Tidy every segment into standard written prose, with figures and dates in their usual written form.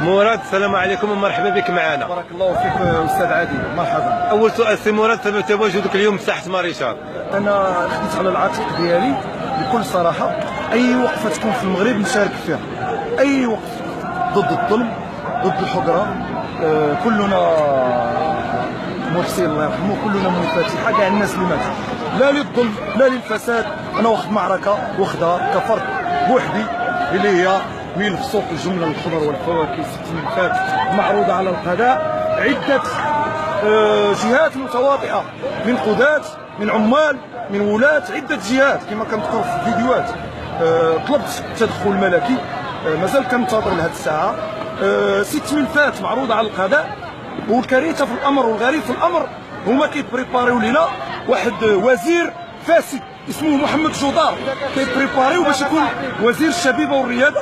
مراد السلام عليكم ومرحبا بك معنا. بارك الله فيك استاذ عادل، مرحبا. اول سؤال سي مراد، سبب تواجدك اليوم ساحه ماريشال؟ انا خديت على العاتق ديالي بكل صراحه، اي وقفه تكون في المغرب نشارك فيها، اي وقفه ضد الظلم ضد الحقره. كلنا مرسي الله يرحمه، كلنا منفتحه، كاع الناس اللي ماتوا لا للظلم لا للفساد. انا واخد معركه واخدها كفرد بوحدي اللي هي ملف سوق الجمله للخضر والفواكه 6 ملفات معروضه على القضاء. عده جهات متواطئه، من قضاة، من عمال، من ولاة، عده جهات كما كنذكر في الفيديوهات. طلبت التدخل الملكي، مازال كننتظر لهذه الساعه. 6 ملفات معروضه على القضاء، والكارثه في الامر والغريب في الامر هما كيبريباريو لنا واحد وزير فاسد اسمه محمد جودار، كيبريباريو باش يكون وزير الشبيبه والرياضه.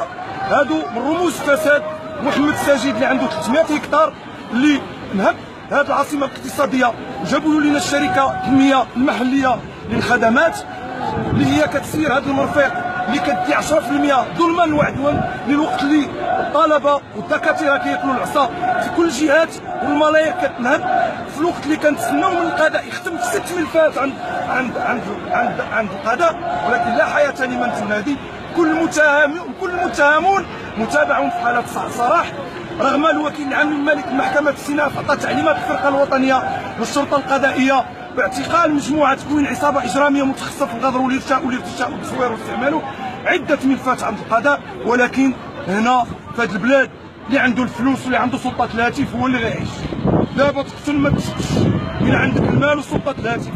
هادو من رموز الفساد. محمد الساجد اللي عنده 300 هكتار اللي نهب هذه العاصمه الاقتصاديه، وجابوا لنا الشركه التنميه المحليه للخدمات اللي هي كتسير هذا المرفق اللي كدي 10% ظلما وعدوا، للوقت اللي الطلبه والدكاتره كياكلوا العصا في كل الجهات والملايير كتنهب، في الوقت اللي كنتسناو من القضاء يختم في 6 ملفات عند القضاء. ولكن لا حياه لمن تنادي. كل المتهمون متابعون في حاله صراح، رغم الوكيل العام الملك محكمه السيناء عطى تعليمات الفرقه الوطنيه للشرطه القضائيه باعتقال مجموعه تكوين عصابه اجراميه متخصصه في الغدر والارتشاء والتصوير واستعماله. عده ملفات عند القضاء، ولكن هنا في هذه البلاد اللي عنده الفلوس واللي عنده سلطه الهاتف هو اللي غيعيش. دابا تقتل ما تسكتش، من عندك المال وسلطه الهاتف.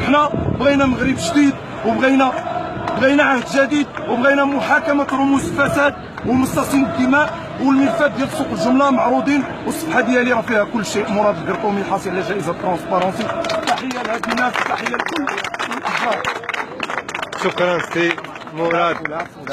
حنا بغينا مغرب جديد، وبغينا عهد جديد، وبغينا محاكمه رموز الفساد ومصاصين الدماء. والملفات ديال سوق الجمله معروضين، والصفحه ديالي راه فيها كل شيء. مراد القرطومي حاصل على جائزه ترونسبارونسي. تحيه لهاد الناس، تحيه لكل الاحرار. شكرا سي مراد.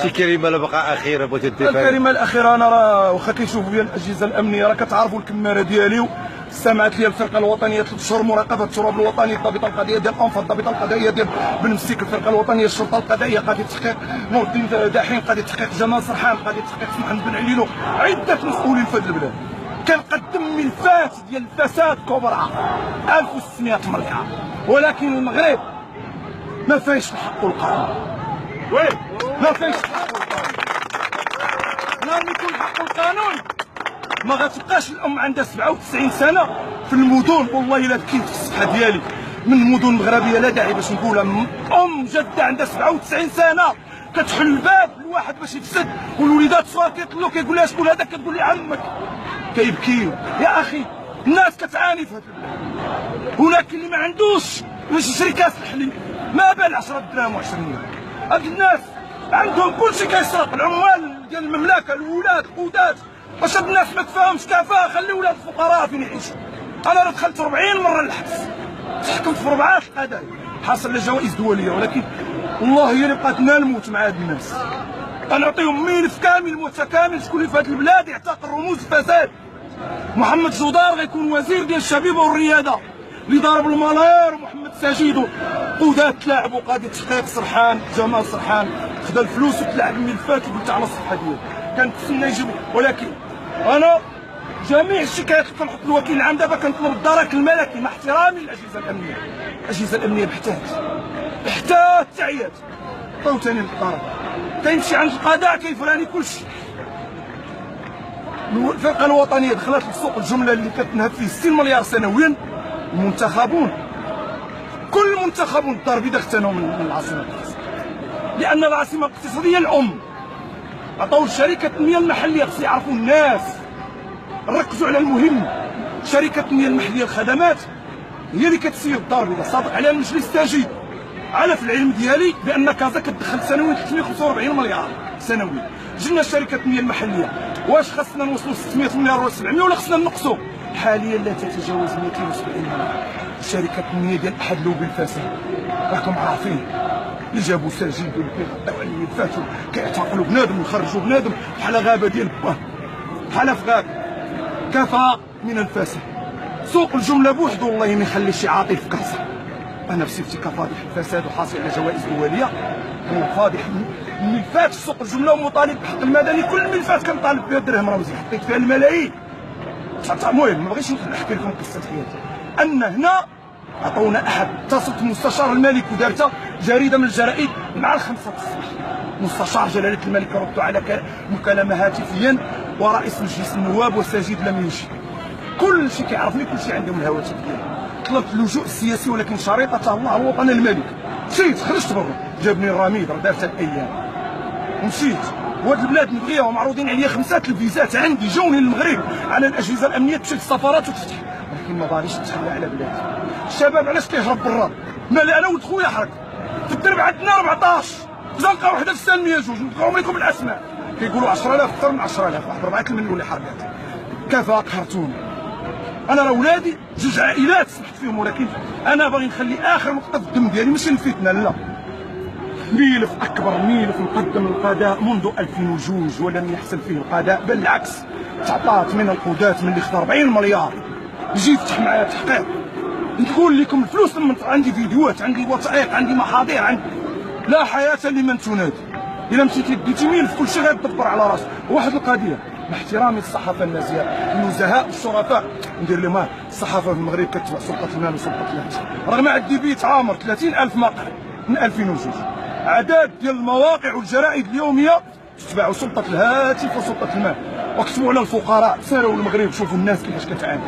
شي كلمه لا بقى اخيره بغيتي تضيفها؟ الكلمه الاخيره، انا راه واخا كيشوفوا بيا الاجهزه الامنيه راه كتعرفوا الكماره ديالي، استمعت لي الفرقه الوطنيه 3 شهور مراقبه التراب الوطني، الضابطه القضائيه ديال انفا، الضابطه القضائيه ديال بن مسيك، الفرقه الوطنيه، الشرطه القضائيه، قضيه تحقيق نور الدين داحين، قضيه تحقيق جمال سرحان، قضيه تحقيق محمد بن عليلو، عده مسؤولين في هذه البلاد. كنقدم ملفات ديال الفساد كبرى 1600 مرة، ولكن المغرب ما فيهش الحق والقانون. ما فيهش الحق والقانون. نهار يكون الحق والقانون ما غتبقاش الام عندها 97 سنه في المدن. والله الا كاين في الصفحه ديالي من المدن المغربيه، لا داعي باش نقولها، ام جده عندها 97 سنه كتحل الباب لواحد باش يفسد، والوليدات صغار كيطلعوا كيقول لها شكون هذاك، كتقول لي عمك، كيبكيو. يا اخي الناس كتعاني في هذا البلاد. هناك اللي ما عندوش باش يشري كاس الحليب، ما بال 10 دراهم و20 درهم. هاد الناس عندهم كلشي كيسرق، العمال ديال المملكه، الولاد، القودات. واش هاد الناس ما تفاهمش كفاءه؟ خلي ولاد الفقراء فين يعيشوا. انا راه دخلت 40 مره للحبس، تحكمت في 4 قضايا، حاصل على جوائز دوليه، ولكن والله هي اللي بقات نموت مع هاد الناس. غنعطيهم ملف كامل متكامل شكون اللي في هاد البلاد يعتقل رموز الفساد. محمد جودار غيكون وزير ديال الشبيبه والرياضه اللي ضارب الملايير، ومحمد ساجد قودات تلاعبوا، قاضي تحقيق سرحان جمال سرحان خدا الفلوس وتلاعب الملفات وقلت على الصفحه ديالي كنتسنى يجيبوا. ولكن انا جميع الشكايات اللي كنحط الوكيل العام دابا كنطلب الدرك الملكي، مع احترامي للاجهزه الامنيه. الاجهزه الامنيه بحتات تعيات عاوتاني للطرف، كيمشي عند القضاء كيفراني كلشي. الفرقه الوطنيه دخلت لسوق الجمله اللي كتنهب فيه 60 مليار سنويا. المنتخبون كل المنتخبون الضرب اذا اختنوا من العاصمه الاقتصاديه، لان العاصمه الاقتصاديه الام. عطاو الشركه التنميه المحليه، خص يعرفوا الناس، ركزوا على المهم. شركه التنميه المحليه الخدمات هي اللي كتسير الضرب اذا صادق عليها المجلس التاجيل. على في العلم ديالي بان كازا كتدخل سنويا 345 مليار سنويا. جبنا الشركه التنميه المحليه، واش خاصنا نوصلوا 600 مليار ولا 700 ولا خاصنا نقصوا؟ حاليا لا تتجاوز 270 مليار. شركه التنميه ديال احد لوبي الفساد، راكم عارفين اللي جابوا ساجد واللي كيغطيو على الملفات كيعتقلوا بنادم ويخرجوا بنادم بحال غابه ديال باه، بحال في غابه. كفى من الفساد. سوق الجمله بوحدو والله ما يخلي شي عاطل في كاسه. انا بصفتي كفاضح الفساد وحاصل على جوائز دوليه، فاضح. الملفات في سوق الجمله ومطالب بالحق المدني، كل الملفات كنطالب بها الدرهم رمزي، حطيت فيها الملايين. المهم ما بغيتش نحكي لكم قصه حياتي. ان هنا عطونا احد، اتصلت بمستشار الملك ودارت جريده من الجرائد مع 5 الصباح. مستشار جلاله الملك ردوا على مكالمه هاتفيا، ورئيس مجلس النواب وساجد لم يجب. كل شيء كيعرفني، كل شيء عندهم الهواتف ديالي. طلبت اللجوء السياسي ولكن شريطه الله الوطن الملك. مشيت خرجت برا، جابني الرميد دارت الايام ومشيت. وهاد البلاد نبغيها ومعروضين عليا 5 الفيزات عندي، جوني للمغرب على الاجهزه الامنيه تمشي للسفارات وتفتح، ولكن ما باغيش نتخلى على بلادي. الشباب علاش كيهرب برا؟ مال انا ولد خويا حرك في الدرب عندنا 14 زنقه وحده في السالميه جوج، نذكرهم لكم الاسماء كيقولوا 10000 اكثر من 10000، واحد 4 المليون اللي حرقات. كفا قهرتوني. انا راه ولادي 2 عائلات سمحت فيهم، ولكن انا باغي نخلي اخر نقطه في الدم ديالي ماشي الفتنه، لا. ملف اكبر ملف مقدم للقضاء منذ 2002 ولم يحصل فيه القضاء، بل العكس تعطات من القضاة من اللي خدا 40 مليار يجي يفتح معايا تحقيق. نقول لكم الفلوس لما عندي فيديوهات، عندي وثائق، عندي محاضر، عندي لا حياه لمن تنادي. الا مشيتي ديتي ملف كل شيء غيدبر على راسك. واحد القضيه مع احترامي الصحافه النازيه، النزهاء الشرفاء، ندير لهم الصحافه في المغرب كتبع سلطه المال وسلطه الهاتف، رغم عندي بيت عامر 30000 مقر من 2002. عدد ديال المواقع والجرائد اليوميه تتبع سلطه الهاتف وسلطه المال، وكتبوا على الفقراء. سيروا المغرب شوفوا الناس كيفاش كتعاني.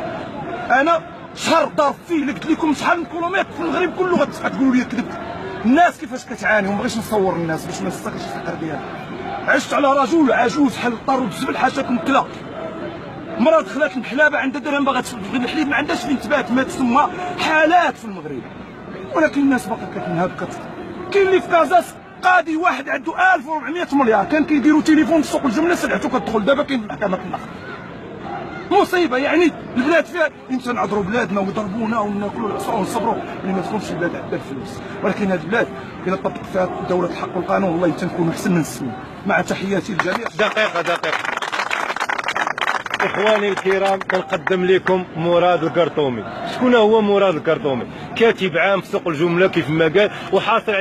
انا شهر ضارب فيه اللي قلت لكم شحال من كيلومتر في المغرب كله غتبقى تقولوا لي كذبت. الناس كيفاش كتعاني، وما بغيتش نصور الناس باش ما نستغلش الفقر ديالها. عشت على رجل عجوز حل الطر والزبل حاشاكم كلا. مرة دخلت المحلابه عندها درهم باغا تبغي الحليب، ما عندهاش فين تبات، ما تسمى حالات في المغرب. ولكن الناس باقا كتنهب كاين اللي في كازاس قاضي واحد عنده 1400 مليار، كان كيديروا تليفون في سوق الجمله سلعته كتدخل، دابا كاين في محكمه النقد. مصيبه. يعني البلاد فيها امتى نعذروا بلادنا ويضربونا وناكلوا العصا ونصبروا اللي ما تكونش البلاد عندها الفلوس، ولكن هذه البلاد الا طبق فيها دوله الحق والقانون والله يمكن نكونوا احسن من السنين. مع تحياتي للجميع. دقيقه اخواني الكرام، كنقدم لكم مراد القرطومي. شكون هو مراد القرطومي؟ كاتب عام في سوق الجمله كيف ما قال، وحاصل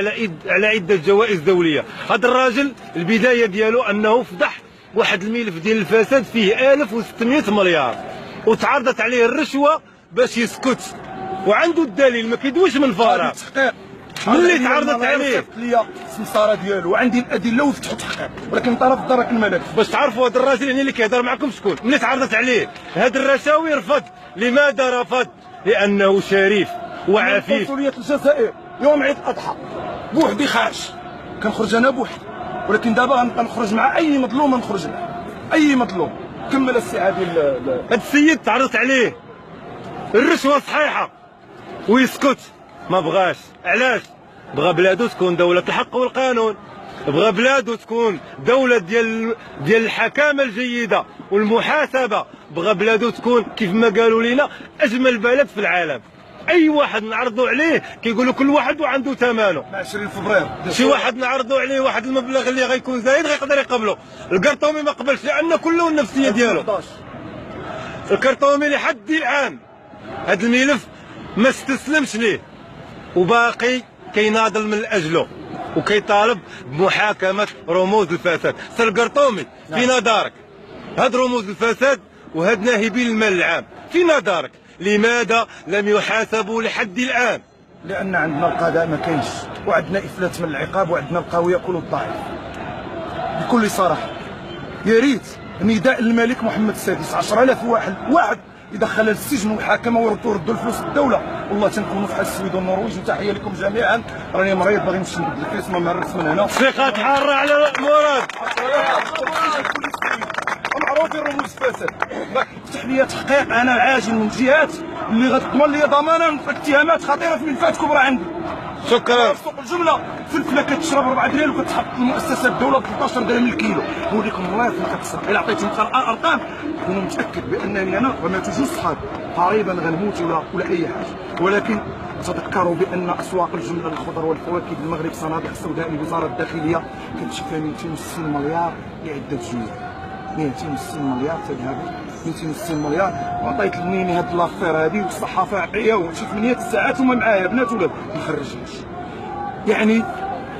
على عده جوائز دوليه. هذا الراجل البدايه ديالو انه فضح واحد الملف ديال الفساد فيه 1600 مليار، وتعرضت عليه الرشوه باش يسكت، وعنده الدليل ما كيدويش من فراغ. ملي تعرضت عليه ليا السمساره ديالو وعندي الادله وفتحوا تحقيق، ولكن طرف درك الملف. باش تعرفوا هذا الراجل يعني اللي كيهضر معكم شكون. ملي تعرضت عليه هاد الرشاوي رفض. لماذا رفض؟ لانه شريف وعفيف. قنصليه الجزائر يوم عيد الاضحى بوحدي خارج، كنخرج انا بوحدي، ولكن دابا غنبقى نخرج مع اي مظلوم، نخرج معاه اي مظلوم. كمل السي ديال هاد السيد تعرضت عليه الرشوه صحيحه ويسكت، ما بغاش. علاش؟ بغى بلادو تكون دولة الحق والقانون، بغى بلادو تكون دولة ديال الحكامة الجيدة والمحاسبة، بغى بلادو تكون كيف ما قالوا لنا أجمل بلد في العالم. أي واحد نعرضوا عليه كيقولوا كل واحد وعنده ثمنه. 20 فبراير شي واحد نعرضوا عليه واحد المبلغ اللي غيكون زايد غيقدر يقبله. القرطومي ما قبلش لأن كله النفسية ديالو. القرطومي لحد الآن هذا الملف ما استسلمش ليه، وباقي كيناضل من اجله وكيطالب بمحاكمه رموز الفساد. سير القرطومي فينا دارك هاد رموز الفساد وهاد ناهبين المال العام، فينا دارك لماذا لم يحاسبوا لحد الان؟ لان عندنا القضاء ما كاينش، وعندنا افلات من العقاب، وعندنا القوي ياكل الضعيف. بكل صراحه يا ريت نداء الملك محمد السادس 10000 واحد يدخل للسجن ويحاكمه ويردوا الفلوس للدوله. والله تنكونوا في حال السويد والنرويج. وتحيه لكم جميعا. راني مريض باغي نمشي نبدل الكيس ما نهرس من هنا. ثقة حارة على مراد. معروفين رموز الفساد. فتح لي تحقيق انا عاجل من جهات اللي غتضمن لي ضمانا في اتهامات خطيره في ملفات كبرى عندي. شكرا. في سوق الجمله فلفله كتشرب 4 درهم وكتحط المؤسسات الدوله ب 13 درهم الكيلو. نوريكم الله فين كتسرق. الا عطيتهم ارقام كونوا متاكد بانني انا وما جوج صحابي قريبا غنموت ولا اي حاجه. ولكن تذكروا بان اسواق الجمله للخضر والفواكه بالمغرب صناديق سوداء لوزاره الداخليه كتشفى 260 مليار لعده جهات. 260 مليار تذهب 260 مليار. وعطيت لنيني هاد لافير هادي والصحافه عطيه وشي 8 ساعات وما معايا بنات ولاد ما خرجهاش. يعني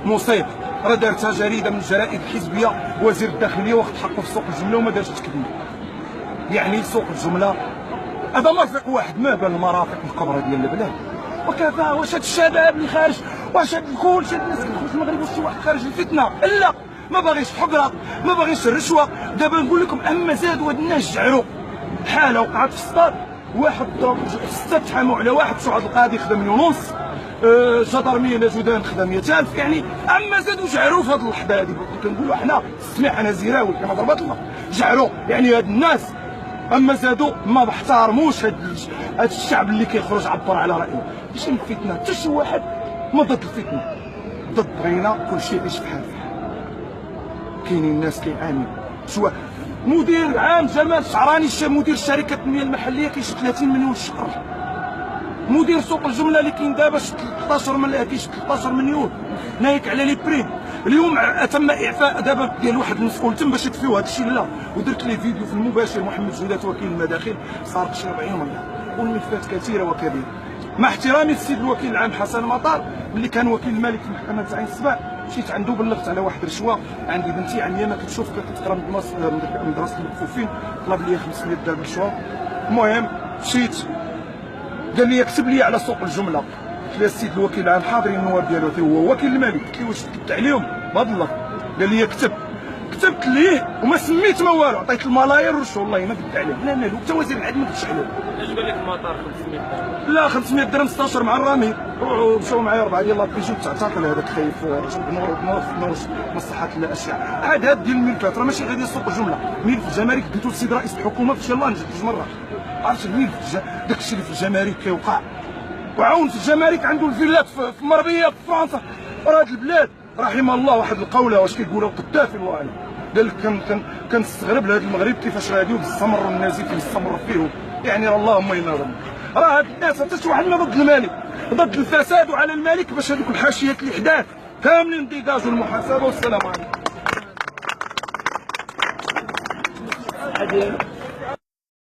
مصيبه. راه دارتها جريده من الجرائد الحزبيه، وزير الداخليه واخد حقه في سوق الجمله وما دارش تكذيب. يعني سوق الجمله هذا مرفق واحد ما بال المرافق الكبرى ديال البلاد. وكذا واش هاد الشباب اللي خارج، واش هاد كلشي هاد الناس كتخرج المغرب، واش شي واحد خارج الفتنه؟ لا، ما باغيش الحقره، ما باغيش الرشوه. دابا نقول لكم اما زادوا هاد الناس جعروا. حاله وقعت في السطاد، واحد ضرب 6 تحاموا على واحد، شعب القاضي خدا 1,5 مليون، جدرميه جودان خدا 100,000. يعني اما زادوا جعروا في هاد اللحظه هادي. كنقولوا حنا السميح انا زيراوي كما ضربت الله جعروا. يعني هاد الناس اما زادوا ما احترموش هاد الشعب اللي كيخرج عبر على رايه. ماشي الفتنه، حتى شي واحد ما ضد الفتنه، ضد بغينا كلشي يعيش بحال كاينين الناس كيعانيو. شو مدير عام جمال الشعراني مدير الشركه التنميه المحليه كيشد 30 مليون في الشهر. مدير سوق الجمله اللي كاين دابا شد 13 مليون، كيشد 13 مليون نايك على لي بريم. اليوم تم اعفاء دابا ديال واحد المسؤول تم باش يطفيو هذا الشيء. لا، ودرت لي فيديو في المباشر محمد جودات وكيل المداخل صار شي 40 مليون، والملفات كثيره وكبيره. مع احترامي للسيد الوكيل العام حسن مطار اللي كان وكيل الملك في محكمه زعيم السباع، مشيت عنده بلغت على واحد رشوه. عندي بنتي عميه ما كتشوف كتقرا مدرسه المكفوفين، طلب لي 500 درهم رشوه. المهم مشيت قال لي اكتب لي على سوق الجمله. قلت له السيد الوكيل العام حاضرين النواب ديالو هو وكيل الملك. قلت له واش كتبت عليهم؟ بهذا الله. قال لي كتبت ليه وما سميت ما والو، عطيت الملايير والرشوه والله ما كتبت عليهم. لا مالو حتى وزير العدل ما كتبش عليهم. اش قال لك المطار 500 درهم؟ لا 500 درهم 16 مع الرامي، ومشاو معايا 4 ديال لابيجو تعتقل هذاك خايف نور مصلحه الاشياء. عاد هاد ديال الملفات راه ماشي غير ديال سوق الجمله، ملف الجمارك قلتو للسيد رئيس الحكومه في الله نجد جوج مرات. عرفت الملف داك الشيء اللي في الجمارك كيوقع، وعاون في الجمارك عنده الفيلات في مربيه في فرنسا. راه هاد البلاد رحم الله واحد القوله واش كيقولوا قدافي الله اعلم، قال لك كنستغرب لهذا المغرب كيفاش غاديو بالسمر والنازف يستمر فيه. يعني اللهم انا ظن راه هاد الناس حتى شي واحد ما ضد الملك، ضد الفساد وعلى الملك باش هذوك الحاشيات اللي حداه كاملين ديكاجوا المحاسبه. والسلام عليكم.